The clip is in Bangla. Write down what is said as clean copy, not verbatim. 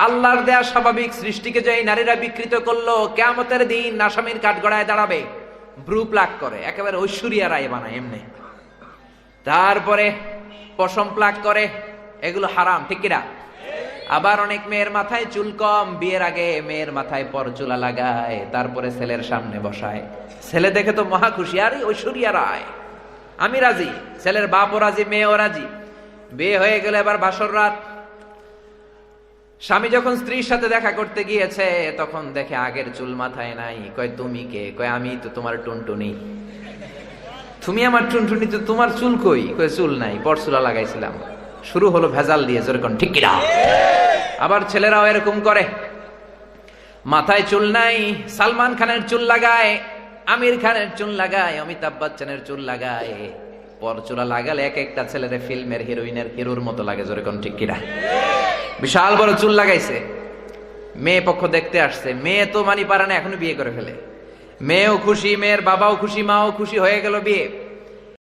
আল্লাহর দেয়া স্বাভাবিক সৃষ্টিকে যে এই নারীরা বিকৃত করলো, কিয়ামতের দিন আসামির কাঠগড়ায় দাঁড়াবে, ব্রু প্লাক করে, একেবারে ঐশ্বরিয়া রায় বানায় এমনি। তারপরে পশম প্লাক করে, এগুলো হারাম, ঠিক কিনা? আবার অনেক মেয়ের মাথায় চুল কম, বিয়ের আগে মেয়ের মাথায় পরচুলা লাগায়, তারপরে ছেলের সামনে বসায়। ছেলে দেখে তো মহা খুশি, আরে ঐশ্বরিয়া রায়, আমি রাজি, ছেলের বাপও রাজি, মেয়েও রাজি। বিয়ে হয়ে গেলে এবার বাসর রাত, স্বামী যখন স্ত্রীর সাথে দেখা করতে গিয়েছে তখন দেখে আগের চুল মাথায় নাই। কয় তুমি কে? কয় আমি তো তোমার টুনটুনি। তুমি আমার টুনটুনি, তো তোমার চুল কই? কয় চুল নাই, পরচুলা লাগাইছিলাম। শুরু হলো ভেজাল দিয়ে, যেরকম, ঠিক কিনা? আবার ছেলেরাও এরকম করে, মাথায় চুল নাই, সালমান খানের চুল লাগায়, আমির খানের চুল লাগায়, অমিতাভ বচ্চনের চুল লাগায়। পরচুলা লাগালে এক একটা ছেলের ফিল্মের হিরোইনের হিরোর মতো লাগে, যেরকম, ঠিক কিনা? বিশাল বড় চুল লাগাইছে, মেয়ে পক্ষ দেখতে আসছে, মেয়ে তো মানি পারে না, এখনো বিয়ে করে ফেলে। মেয়েও খুশি, মেয়ের বাবাও খুশি, মাও খুশি, হয়ে গেল বিয়ে।